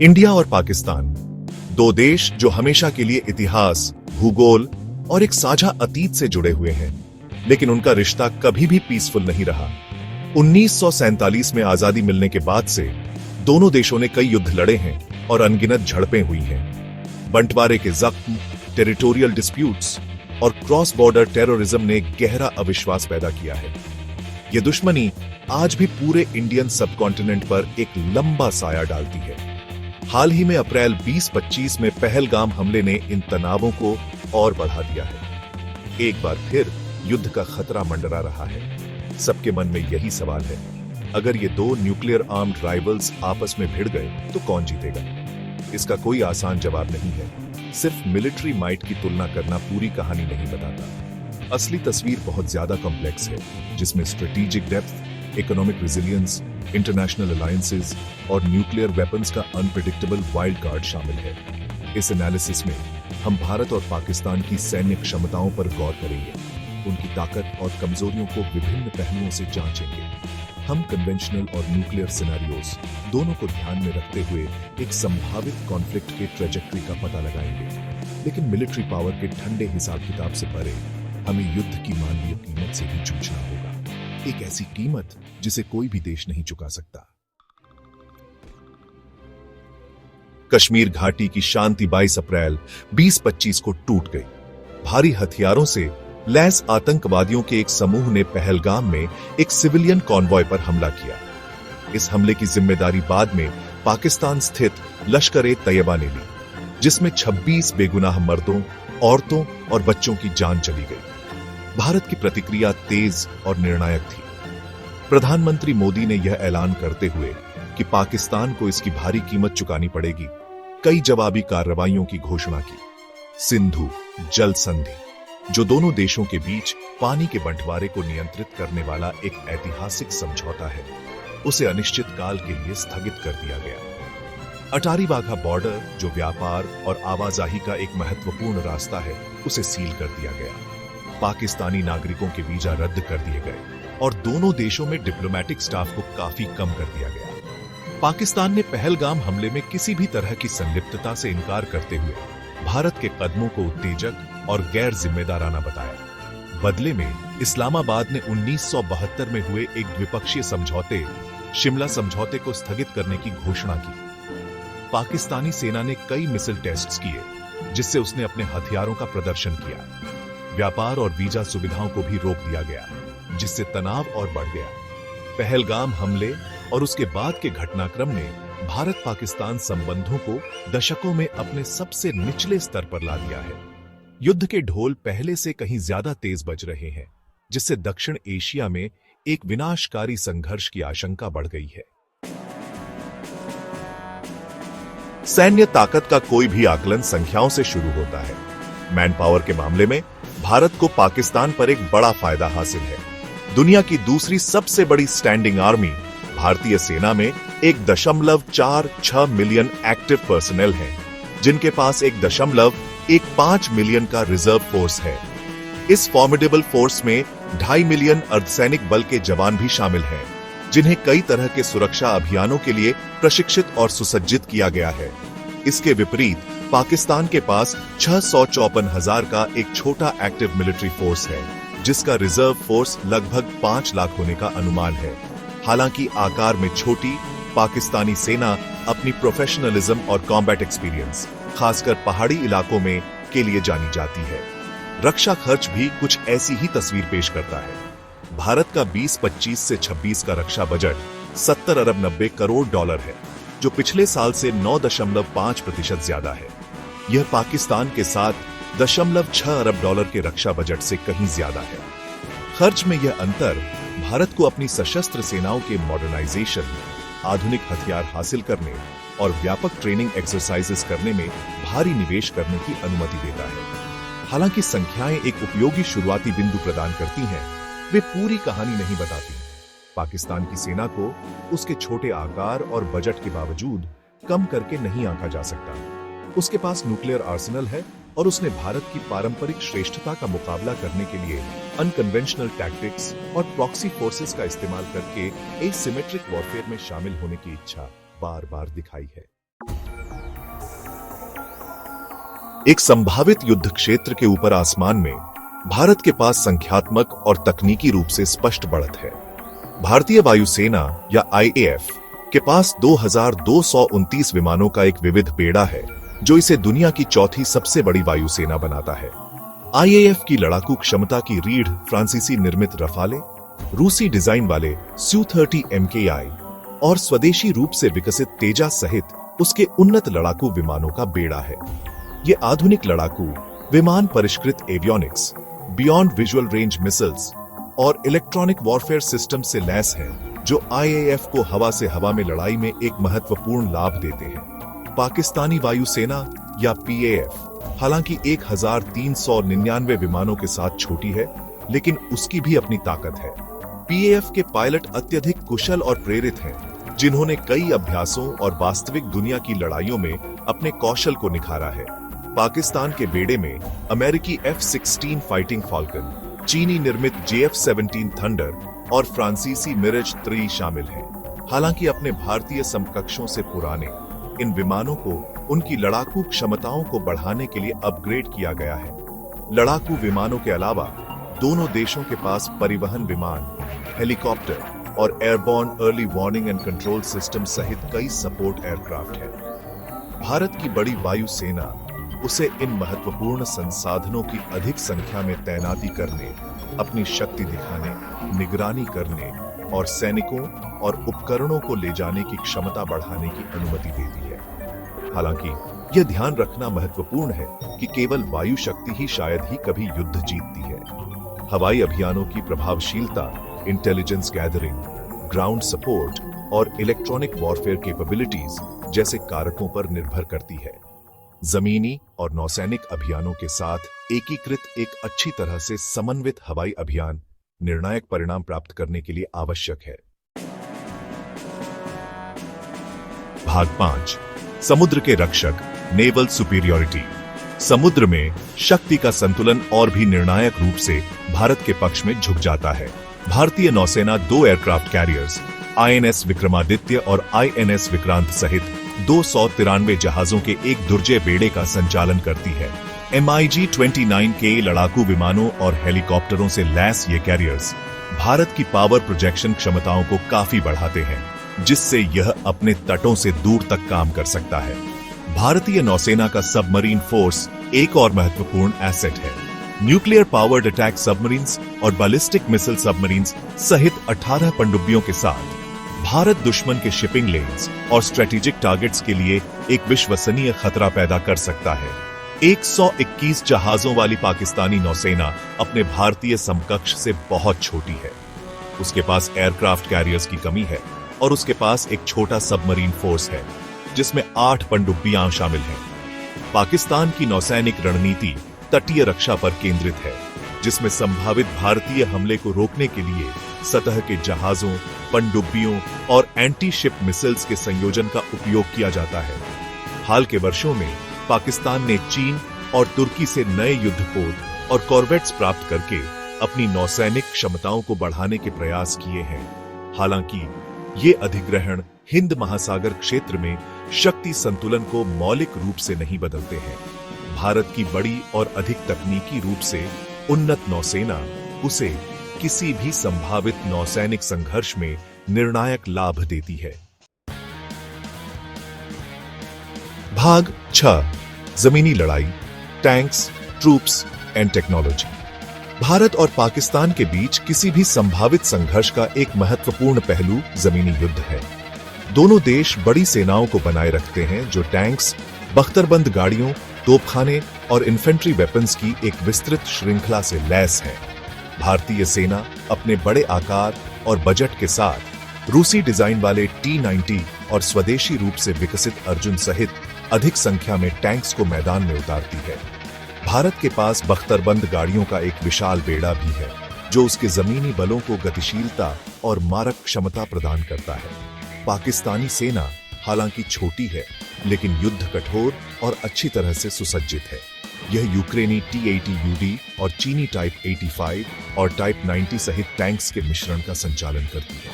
India और पाकिस्तान, दो देश जो हमेशा के लिए इतिहास, भूगोल और एक साझा अतीत से जुड़े हुए हैं, लेकिन उनका रिश्ता कभी भी पीसफुल नहीं रहा। 1947 में आजादी मिलने के बाद से दोनों देशों ने कई युद्ध लड़े हैं और अनगिनत झड़पें हुई हैं। बंटवारे के जख्म, टेरिटोरियल डिस्प्यूट्स और क्रॉस बॉर्डर टेररिज्म ने गहरा अविश्वास पैदा किया है। यह दुश्मनी आज भी पूरे इंडियन सबकॉन्टिनेंट पर एक लंबा साया डालती है। हाल ही में अप्रैल 2025 में पहलगाम हमले ने इन तनावों को और बढ़ा दिया है। एक बार फिर युद्ध का खतरा मंडरा रहा है। सबके मन में यही सवाल है, अगर ये दो न्यूक्लियर आर्म्ड राइवल्स आपस में भिड़ गए तो कौन जीतेगा? इसका कोई आसान जवाब नहीं है। सिर्फ मिलिट्री माइट की तुलना करना पूरी कहानी नहीं बताता। असली तस्वीर बहुत ज्यादा कॉम्प्लेक्स है, जिसमें strategic depth, economic resilience, international alliances और न्यूक्लियर वेपन्स का अनप्रेडिक्टेबल वाइल्ड कार्ड शामिल है। इस एनालिसिस में हम भारत और पाकिस्तान की सैन्य क्षमताओं पर गौर करेंगे, उनकी ताकत और कमजोरियों को विभिन्न पहलुओं से जांचेंगे। हम कन्वेंशनल और न्यूक्लियर सिनेरियोज दोनों को ध्यान में रखते हुए एक संभावित कॉन्फ्लिक्ट के ट्रेजेक्टरी का पता लगाएंगे। लेकिन मिलिट्री पावर के ठंडे हिसाब किताब से परे हमें युद्ध की मानवीय कीमत से भी जूझना होगा, एक ऐसी कीमत जिसे कोई भी देश नहीं चुका सकता। कश्मीर घाटी की शांति 22 अप्रैल 2025 को टूट गई। भारी हथियारों से लैस आतंकवादियों के एक समूह ने पहलगाम में एक सिविलियन कॉन्वॉय पर हमला किया। इस हमले की जिम्मेदारी बाद में पाकिस्तान स्थित लश्कर-ए-तैयबा ने ली, जिसमें 26 बेगुनाह मर्दों, औरतों और बच्चों की जान चली गई। भारत की प्रतिक्रिया तेज और निर्णायक थी। प्रधानमंत्री मोदी ने यह ऐलान करते हुए कि पाकिस्तान को इसकी भारी कीमत चुकानी पड़ेगी, कई जवाबी कार्रवाइयों की घोषणा की। सिंधु जल संधि, जो दोनों देशों के बीच पानी के बंटवारे को नियंत्रित करने वाला एक ऐतिहासिक समझौता है, उसे अनिश्चित काल के लिए स्थगित कर दिया गया। अटारी वाघा बॉर्डर, जो व्यापार और आवाजाही का एक महत्वपूर्ण रास्ता है, उसे सील कर दिया गया। पाकिस्तानी नागरिकों के वीजा रद्द कर दिए गए और दोनों देशों में डिप्लोमैटिक स्टाफ को काफी कम कर दिया गया। पाकिस्तान ने पहलगाम हमले में किसी भी तरह की संलिप्तता से इनकार करते हुए भारत के कदमों को उत्तेजक और गैर जिम्मेदाराना बताया। बदले में इस्लामाबाद ने 1972 में हुए एक द्विपक्षीय समझौते, शिमला समझौते को स्थगित करने की घोषणा की। पाकिस्तानी सेना ने कई मिसाइल टेस्ट्स किए, जिससे उसने अपने हथियारों का प्रदर्शन किया। व्यापार और वीजा सुविधाओं को भी रोक दिया गया, जिससे तनाव और बढ़ गया। पहलगाम हमले और उसके बाद के घटनाक्रम ने भारत पाकिस्तान संबंधों को दशकों में अपने सबसे निचले स्तर पर ला दिया है। युद्ध के ढोल पहले से कहीं ज्यादा तेज बज रहे हैं, जिससे दक्षिण एशिया में एक विनाशकारी संघर्ष की आशंका बढ़ गई है। सैन्य ताकत का कोई भी आकलन संख्याओं से शुरू होता है। मैन पावर के मामले में भारत को पाकिस्तान पर एक बड़ा फायदा हासिल है। दुनिया की दूसरी सबसे बड़ी स्टैंडिंग आर्मी भारतीय सेना में 1.46 मिलियन एक्टिव पर्सनेल हैं, जिनके पास 1.15 मिलियन का रिजर्व फोर्स है। इस फॉर्मिडेबल फोर्स में 2.5 मिलियन अर्धसैनिक बल के जवान भी शामिल हैं, जिन्हें कई तरह के सुरक्षा अभियानों के लिए प्रशिक्षित और सुसज्जित किया गया है। इसके विपरीत पाकिस्तान के पास 654,000 का एक छोटा एक्टिव मिलिट्री फोर्स है, जिसका रिजर्व फोर्स लगभग 5 लाख होने का अनुमान है। हालांकि आकार में छोटी, पाकिस्तानी सेना अपनी प्रोफेशनलिज्म और कॉम्बैट एक्सपीरियंस, खासकर पहाड़ी इलाकों में, के लिए जानी जाती है। रक्षा खर्च भी कुछ ऐसी ही तस्वीर पेश करता है। भारत का 2025 से 26 का रक्षा बजट 70 अरब 90 करोड़ डॉलर है, जो पिछले साल से 9.5% ज्यादा है। यह पाकिस्तान के साथ 0.6 अरब डॉलर के रक्षा बजट से कहीं ज्यादा है। खर्च में यह अंतर भारत को अपनी सशस्त्र सेनाओं के मॉडर्नाइजेशन, आधुनिक हथियार हासिल करने और व्यापक ट्रेनिंग एक्सरसाइजेस करने में भारी निवेश करने की अनुमति देता है। हालांकि संख्याएं एक उपयोगी शुरुआती बिंदु प्रदान करती हैं, वे पूरी कहानी नहीं बताती। पाकिस्तान की सेना को उसके छोटे आकार और बजट के बावजूद कम करके नहीं आंका जा सकता। उसके पास न्यूक्लियर आर्सेनल है और उसने भारत की पारंपरिक श्रेष्ठता का मुकाबला करने के लिए अनकन्वेंशनल टैक्टिक्स और प्रॉक्सी फोर्सेस का इस्तेमाल करके एसिमेट्रिक वॉरफेयर में शामिल होने की इच्छा बार बार दिखाई है। एक संभावित युद्ध क्षेत्र के ऊपर आसमान में भारत के पास संख्यात्मक और तकनीकी रूप से स्पष्ट बढ़त है। भारतीय वायुसेना या आईएएफ के पास 2229 विमानों का एक विविध बेड़ा है, जो इसे दुनिया की चौथी सबसे बड़ी वायुसेना बनाता है। आईएएफ की लड़ाकू क्षमता की रीढ़ फ्रांसीसी निर्मित रफाले, रूसी डिजाइन वाले Su-30 MKI और स्वदेशी रूप से विकसित तेजस सहित उसके उन्नत लड़ाकू विमानों का बेड़ा है। ये आधुनिक लड़ाकू विमान परिष्कृत avionics, beyond visual range missiles और इलेक्ट्रॉनिक वॉरफेयर सिस्टम से लैस हैं, जो आईएएफ को हवा से हवा में लड़ाई में एक महत्वपूर्ण लाभ देते हैं। पाकिस्तानी वायुसेना या पीएएफ हालांकि 1399 विमानों के साथ छोटी है, लेकिन उसकी भी अपनी ताकत है। पीएएफ के पायलट अत्यधिक कुशल और प्रेरित हैं, जिन्होंने कई अभ्यासों और वास्तविक दुनिया की लड़ाइयों में अपने कौशल को निखारा है। पाकिस्तान के बेड़े में अमेरिकी F-16 फाइटिंग फाल्कन, चीनी निर्मित JF-17 थंडर और फ्रांसीसी मिराज 3 शामिल हैं। हालांकि अपने भारतीय समकक्षों से पुराने इन विमानों को उनकी लड़ाकू क्षमताओं को बढ़ाने के लिए अपग्रेड किया गया है। लड़ाकू विमानों के अलावा दोनों देशों के पास परिवहन विमान, हेलीकॉप्टर और airborne early warning and control system सहित कई सपोर्ट एयरक्राफ्ट हैं। भारत की बड़ी वायुसेना उसे इन महत्वपूर्ण संसाधनों की अधिक संख्या में तैनाती करने, अपनी शक्ति दिखाने, निगरानी करने और सैनिकों और उपकरणों को ले जाने की क्षमता बढ़ाने की अनुमति देती है। हालांकि यह ध्यान रखना महत्वपूर्ण है कि केवल वायु शक्ति ही शायद ही कभी युद्ध जीतती है। हवाई अभियानों की प्रभावशीलता इंटेलिजेंस गैदरिंग, ग्राउंड सपोर्ट और इलेक्ट्रॉनिक वॉरफेयर कैपेबिलिटीज जैसे कारकों पर निर्भर करती है। जमीनी और नौसैनिक अभियानों के साथ एकीकृत एक अच्छी तरह से समन्वित हवाई अभियान निर्णायक परिणाम प्राप्त करने के लिए आवश्यक है। भाग 5, समुद्र के रक्षक, नेवल सुपीरियरिटी। समुद्र में शक्ति का संतुलन और भी निर्णायक रूप से भारत के पक्ष में झुक जाता है। भारतीय नौसेना 2 एयरक्राफ्ट कैरियर्स INS विक्रमादित्य और INS विक्रांत सहित 293 जहाजों के एक दुर्जय बेड़े का संचालन करती है। MiG-29 के लड़ाकू विमानों और हेलीकॉप्टरों से लैस ये कैरियर्स भारत की पावर प्रोजेक्शन क्षमताओं को काफी बढ़ाते हैं, जिससे यह अपने तटों से दूर तक काम कर सकता है। भारतीय नौसेना का सबमरीन फोर्स एक और महत्वपूर्ण एसेट है। न्यूक्लियर पावर्ड अटैक सबमरीन्स और बैलिस्टिक मिसाइल सबमरीन्स सहित 18 पनडुब्बियों के साथ भारत दुश्मन के शिपिंग लेन्स और स्ट्रेटेजिक टारगेट्स के लिए एक विश्वसनीय खतरा पैदा कर सकता है। 121 जहाजों वाली पाकिस्तानी नौसेना अपने भारतीय समकक्ष से बहुत छोटी है। उसके पास एयरक्राफ्ट कैरियर्स की कमी है और उसके पास एक छोटा सबमरीन फोर्स है, जिसमें 8 पनडुब्बियां शामिल हैं। पाकिस्तान की नौसैनिक रणनीति तटीय रक्षा पर केंद्रित है, जिसमें संभावित भारतीय हमले को रोकने के लिए सतह के जहाजों, पनडुब्बियों और एंटी शिप मिसाइल्स के संयोजन का उपयोग किया जाता है। हाल के वर्षों में पाकिस्तान ने चीन और तुर्की से नए युद्धपोत और कॉर्वेट्स प्राप्त करके अपनी नौसैनिक क्षमताओं को बढ़ाने के प्रयास किए हैं। हालांकि ये अधिग्रहण हिंद महासागर क्षेत्र में शक्ति संतुलन को मौलिक रूप से नहीं बदलते हैं। भारत की बड़ी और अधिक तकनीकी रूप से उन्नत नौसेना उसे किसी भी संभावित नौसैनिक संघर्ष में निर्णायक लाभ देती है। भाग 6, जमीनी लड़ाई, tanks, troops and technology. Bharat और पाकिस्तान के बीच किसी भी संभावित संघर्ष का एक महत्वपूर्ण पहलू जमीनी युद्ध है। दोनों देश बड़ी सेनाओं को बनाए रखते हैं, जो टैंक्स, बख्तरबंद गाड़ियों, तोपखाने और इन्फेंट्री वेपन्स की एक विस्तृत श्रृंखला से लैस है। भारतीय सेना अपने बड़े आकार और बजट के साथ रूसी डिजाइन वाले T-90 और स्वदेशी रूप से विकसित अर्जुन सहित अधिक संख्या में टैंक्स को मैदान में उतारती है। भारत के पास बख्तरबंद गाड़ियों का एक विशाल बेड़ा भी है, जो उसके जमीनी बलों को गतिशीलता और मारक क्षमता प्रदान करता है। पाकिस्तानी सेना हालांकि छोटी है, लेकिन युद्ध कठोर और अच्छी तरह से सुसज्जित है। यह यूक्रेनी T-80UD और चीनी टाइप 85 और टाइप 90 सहित टैंक्स के मिश्रण का संचालन करती है।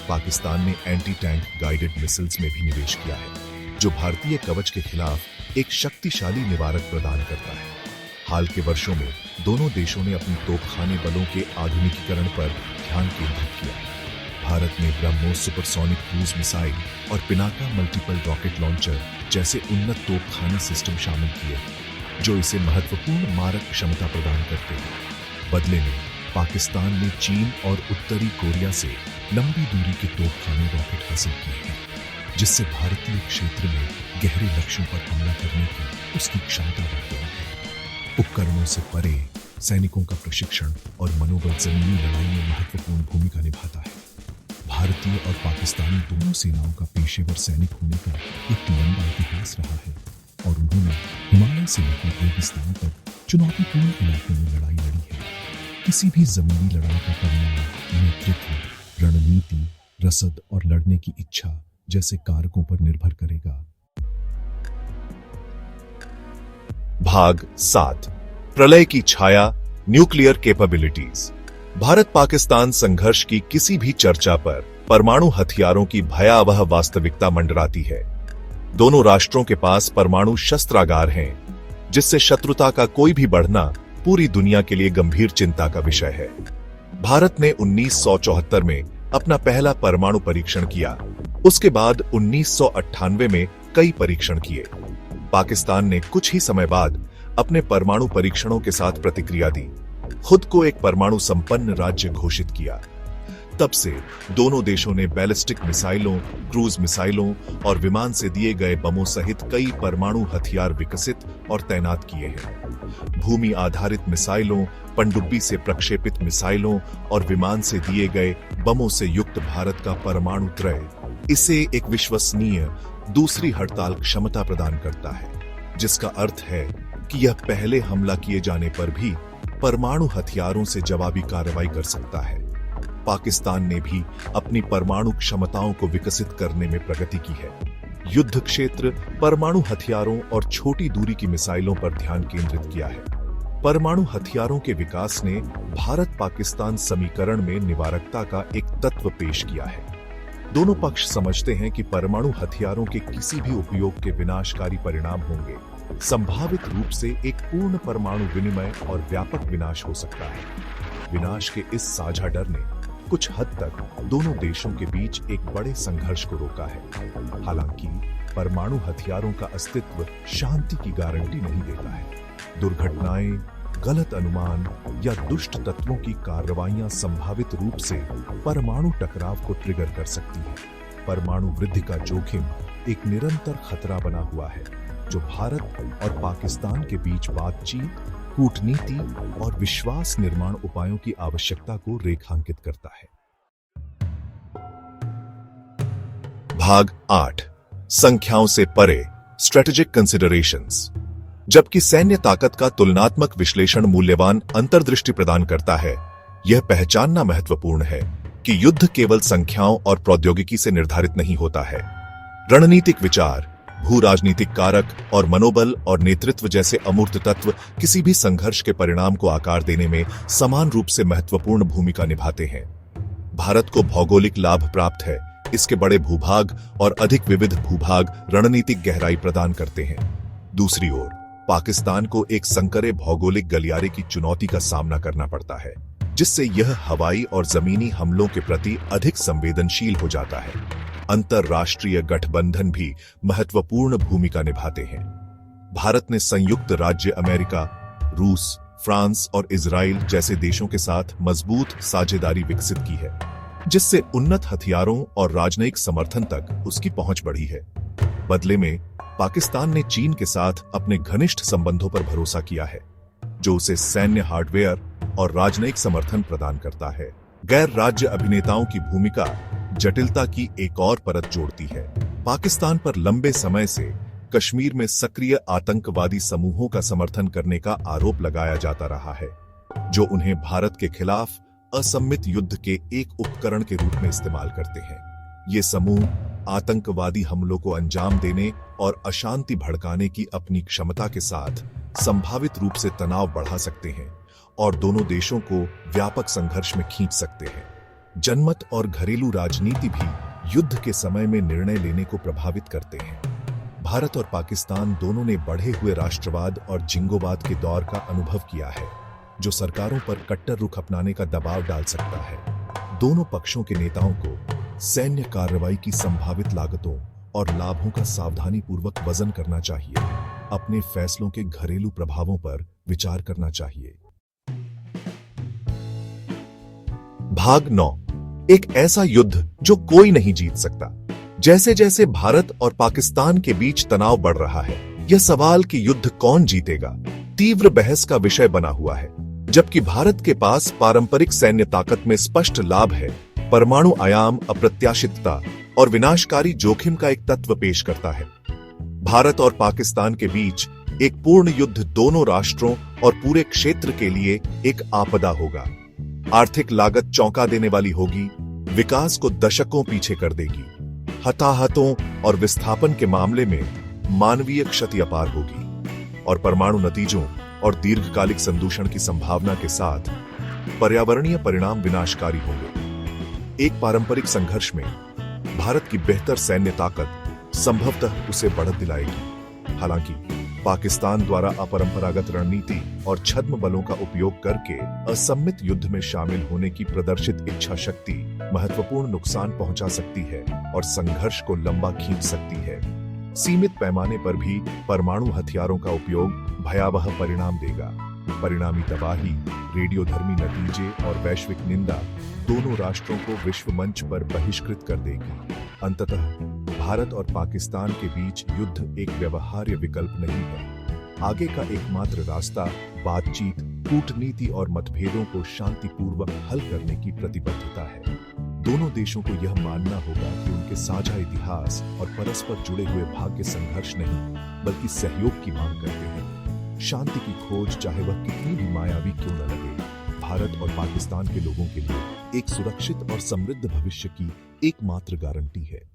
पाकिस्तान ने एंटी टैंक गाइडेड मिसाइल्स में भी निवेश किया है, जो भारतीय कवच के खिलाफ एक शक्तिशाली निवारक प्रदान करता है। हाल के वर्षों में दोनों देशों ने अपनी तोपखाने बलों के आधुनिकीकरण पर ध्यान केंद्रित किया। भारत ने ब्रह्मोस सुपरसोनिक क्रूज मिसाइल और पिनाका मल्टीपल रॉकेट लॉन्चर जैसे उन्नत तोपखाने सिस्टम शामिल किए, जो इसे महत्वपूर्ण मारक क्षमता प्रदान करते हैं। बदले में पाकिस्तान ने चीन और उत्तरी कोरिया से लंबी दूरी के तोपखाने रॉकेट हासिल किए हैं, जिससे भारतीय क्षेत्र में गहरे लक्ष्यों पर हमला करने की उसकी क्षमता बढ़ गई है। उपकरणों से परे सैनिकों का प्रशिक्षण और मनोबल जमीनी लड़ाई में महत्वपूर्ण भूमिका निभाता है। भारतीय और पाकिस्तानी दोनों सेनाओं का पेशेवर सैनिक होने का एक लंबा इतिहास रहा है और उन्होंने हिमालय से लेकर रेगिस्तान तक चुनौतीपूर्ण इलाकों में लड़ाई लड़ी है। किसी भी जमीनी लड़ाई का परिणाम नेतृत्व, रणनीति, रसद और लड़ने की इच्छा जैसे कारकों पर निर्भर करेगा। भाग 7, प्रलय की छाया, न्यूक्लियर कैपेबिलिटीज। भारत पाकिस्तान संघर्ष की किसी भी चर्चा पर परमाणु हथियारों की भयावह वास्तविकता मंडराती है। दोनों राष्ट्रों के पास परमाणु शस्त्रागार हैं, जिससे शत्रुता का कोई भी बढ़ना पूरी दुनिया के लिए गंभीर चिंता का विषय है। भारत ने 1974 में अपना पहला परमाणु परीक्षण किया। उसके बाद 1998 में कई परीक्षण किए। पाकिस्तान ने कुछ ही समय बाद अपने परमाणु परीक्षणों के साथ प्रतिक्रिया दी, खुद को एक परमाणु संपन्न राज्य घोषित किया। तब से दोनों देशों ने बैलिस्टिक मिसाइलों, क्रूज मिसाइलों और विमान से दिए गए बमों सहित कई परमाणु हथियार विकसित और तैनात किए हैं। भूमि आधारित मिसाइलों, पनडुब्बी से प्रक्षेपित मिसाइलों और विमान से दिए गए बमों से युक्त भारत का परमाणु त्रय इसे एक विश्वसनीय दूसरी हड़ताल क्षमता प्रदान करता है, जिसका अर्थ है कि यह पहले हमला किए जाने पर भी परमाणु हथियारों से जवाबी कार्रवाई कर सकता है। पाकिस्तान ने भी अपनी परमाणु क्षमताओं को विकसित करने में प्रगति की है। युद्ध क्षेत्र परमाणु हथियारों और छोटी दूरी की मिसाइलों पर ध्यान केंद्रित किया है। परमाणु हथियारों के विकास ने भारत पाकिस्तान समीकरण में निवारकता का एक तत्व पेश किया है। दोनों पक्ष समझते हैं कि परमाणु हथियारों के किसी भी उपयोग के विनाशकारी परिणाम होंगे। संभावित रूप से एक पूर्ण परमाणु विनिमय और व्यापक विनाश हो सकता है। विनाश के इस साझा डर ने कुछ हद तक दोनों देशों के बीच एक बड़े संघर्ष को रोका है। हालांकि परमाणु हथियारों का अस्तित्व शांति की गारंटी नहीं देता है। दुर्घटनाएं, गलत अनुमान या दुष्ट तत्वों की कार्रवाइयां संभावित रूप से परमाणु टकराव को ट्रिगर कर सकती हैं। परमाणु वृद्धि का जोखिम एक निरंतर खतरा बना हुआ है, जो भारत और पाकिस्तान के बीच बातचीत, कूटनीति और विश्वास निर्माण उपायों की आवश्यकता को रेखांकित करता है। भाग 8, संख्याओं से परे, स्ट्रेटेजिक कंसिडरेशंस। जबकि सैन्य ताकत का तुलनात्मक विश्लेषण मूल्यवान अंतर्दृष्टि प्रदान करता है, यह पहचानना महत्वपूर्ण है कि युद्ध केवल संख्याओं और प्रौद्योगिकी से निर्धारित नहीं होता है। रणनीतिक विचार, भू राजनीतिक कारक और मनोबल और नेतृत्व जैसे अमूर्त तत्व किसी भी संघर्ष के परिणाम को आकार देने में समान रूप से महत्वपूर्ण भूमिका निभाते हैं। भारत को भौगोलिक लाभ प्राप्त है। इसके बड़े भूभाग और अधिक विविध भूभाग रणनीतिक गहराई प्रदान करते हैं। दूसरी ओर पाकिस्तान को एक संकरे भौगोलिक गलियारे की चुनौती का सामना करना पड़ता है, जिससे यह हवाई और जमीनी हमलों के प्रति अधिक संवेदनशील हो जाता है। अंतरराष्ट्रीय गठबंधन भी महत्वपूर्ण भूमिका निभाते हैं। भारत ने संयुक्त राज्य अमेरिका, रूस, फ्रांस और इजराइल जैसे देशों के साथ मजबूत साझेदारी विकसित की है, जिससे उन्नत हथियारों और राजनयिक समर्थन तक उसकी पहुंच बढ़ी है। बदले में पाकिस्तान ने चीन के साथ अपने घनिष्ठ संबंधों पर भरोसा किया है, जो उसे सैन्य हार्डवेयर और राजनयिक समर्थन प्रदान करता है। गैर राज्य अभिनेताओं की भूमिका जटिलता की एक और परत जोड़ती है। पाकिस्तान पर लंबे समय से कश्मीर में सक्रिय आतंकवादी समूहों का समर्थन करने का आरोप लगाया जाता रहा है, जो उन्हें भारत के खिलाफ असम्मित युद्ध के एक उपकरण के रूप में इस्तेमाल करते हैं। ये समूह आतंकवादी हमलों को अंजाम देने और अशांति भड़काने की अपनी क्षमता के साथ संभावित रूप से तनाव बढ़ा सकते हैं और दोनों देशों को व्यापक संघर्ष में खींच सकते हैं। जनमत और घरेलू राजनीति भी युद्ध के समय में निर्णय लेने को प्रभावित करते हैं। भारत और पाकिस्तान दोनों ने बढ़े हुए राष्ट्रवाद और जिंगोवाद के दौर का अनुभव किया है, जो सरकारों पर कट्टर रुख अपनाने का दबाव डाल सकता है। दोनों पक्षों के नेताओं को सैन्य कार्रवाई की संभावित लागतों और लाभों का सावधानीपूर्वक वजन करना चाहिए। अपने फैसलों के घरेलू प्रभावों पर विचार करना चाहिए। भाग 9। एक ऐसा युद्ध जो कोई नहीं जीत सकता। जैसे जैसे भारत और पाकिस्तान के बीच तनाव बढ़ रहा है, यह सवाल कि युद्ध कौन जीतेगा तीव्र बहस का विषय बना हुआ है। जबकि भारत के पास पारंपरिक सैन्य ताकत में स्पष्ट लाभ है, परमाणु आयाम अप्रत्याशितता और विनाशकारी जोखिम का एक तत्व पेश करता है। भारत और पाकिस्तान के बीच एक पूर्ण युद्ध दोनों राष्ट्रों और पूरे क्षेत्र के लिए एक आपदा होगा। आर्थिक लागत चौंका देने वाली होगी, विकास को दशकों पीछे कर देगी। हताहतों और विस्थापन के मामले में मानवीय क्षति अपार होगी और परमाणु नतीजों और दीर्घकालिक संदूषण की संभावना के साथ पर्यावरणीय परिणाम विनाशकारी होंगे। एक पारंपरिक संघर्ष में भारत की बेहतर सैन्य ताकत संभवतः उसे बढ़त दिलाएगी। हालांकि पाकिस्तान द्वारा अपरंपरागत रणनीति और छद्म बलों का उपयोग करके असम्मित युद्ध में शामिल होने की प्रदर्शित इच्छा शक्ति महत्वपूर्ण नुकसान पहुंचा सकती है और संघर्ष को लंबा खींच सकती है। सीमित पैमाने पर भी परमाणु हथियारों का उपयोग भयावह परिणाम देगा। परिणामी तबाही, रेडियोधर्मी नतीजे और वैश्विक निंदा दोनों राष्ट्रों को विश्व मंच पर बहिष्कृत कर देगी। अंततः भारत और पाकिस्तान के बीच युद्ध एक व्यवहार्य विकल्प नहीं है। आगे का एकमात्र रास्ता बातचीत, कूटनीति और मतभेदों को शांतिपूर्वक हल करने की प्रतिबद्धता है। दोनों देशों को यह मानना होगा कि उनके साझा इतिहास और परस्पर जुड़े हुए भाग्य संघर्ष नहीं, बल्कि सहयोग की मांग करते हैं। शांति की खोज, चाहे वह कितनी भी मायावी क्यों न लगे, भारत और पाकिस्तान के लोगों के लिए एक सुरक्षित और समृद्ध भविष्य की एकमात्र गारंटी है।